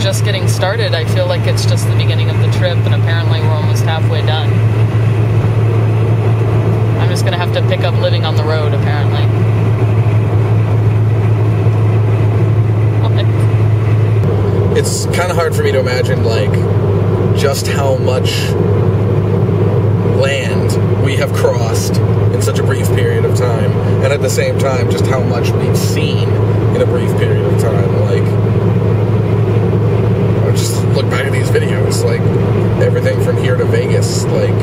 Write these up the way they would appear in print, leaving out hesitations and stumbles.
just getting started. I feel like it's just the beginning of the trip, and apparently we're almost halfway done. I'm just gonna have to pick up living on the road, apparently. What? It's kind of hard for me to imagine, like, just how much land we have crossed in such a brief period of time, and at the same time, just how much we've seen in a brief period of time. Like, I just look back at these videos, like, everything from here to Vegas, like,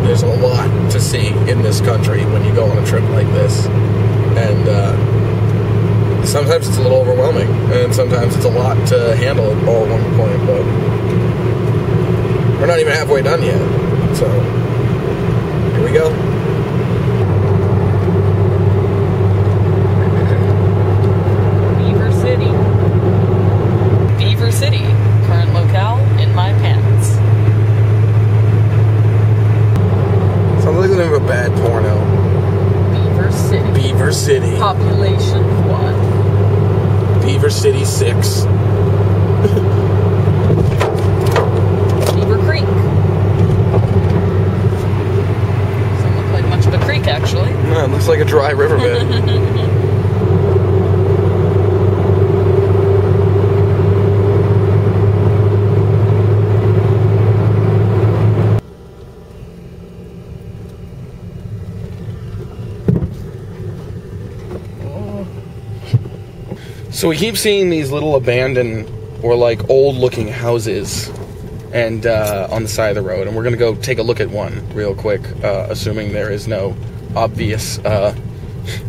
there's a lot to see in this country when you go on a trip like this, and sometimes it's a little overwhelming, and sometimes it's a lot to handle all at one point, but we're not even halfway done yet, so here we go. Beaver City. Beaver City. Current locale in my pants. Sounds like the name of a bad porno. Beaver City. Beaver City. Population 1. Beaver City 6. Beaver Creek. Doesn't look like much of a creek, actually. No, it looks like a dry riverbed. So we keep seeing these little abandoned or like old looking houses and on the side of the road, and we're gonna go take a look at one real quick, assuming there is no obvious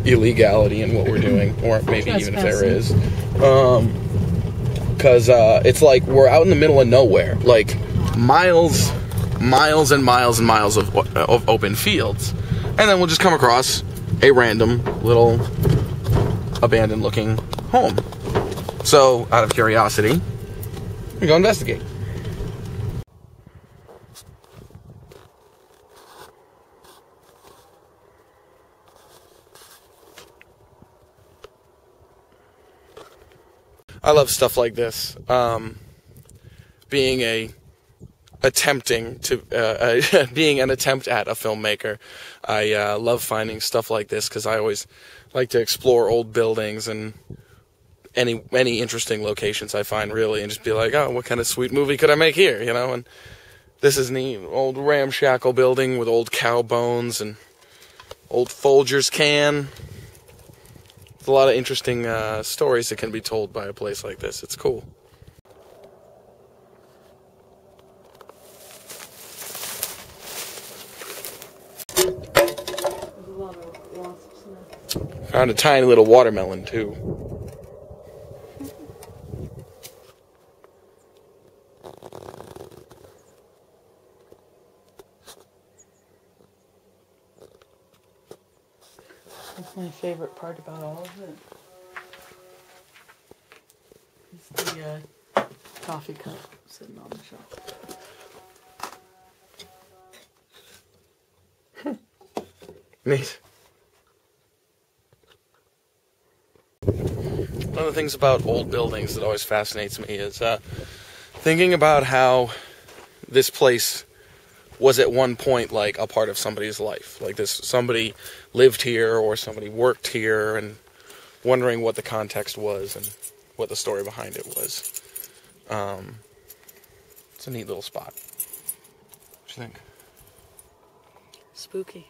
illegality in what we're doing, or maybe even if there is, because it's like we're out in the middle of nowhere, like miles and miles and miles of open fields, and then we'll just come across a random little abandoned looking home. So, out of curiosity, we go investigate. I love stuff like this. Being an attempt at a filmmaker, I love finding stuff like this because I always like to explore old buildings and any interesting locations I find, really, and just be like, oh, what kind of sweet movie could I make here, you know? And this is neat. Old ramshackle building with old cow bones and old Folgers can. There's a lot of interesting stories that can be told by a place like this. It's cool. Found a tiny little watermelon, too. That's my favorite part about all of it. It's the coffee cup sitting on the shelf. Neat. One of the things about old buildings that always fascinates me is thinking about how this place was at one point like a part of somebody's life. Like somebody lived here or somebody worked here, and wondering what the context was and what the story behind it was. It's a neat little spot. What do you think? Spooky.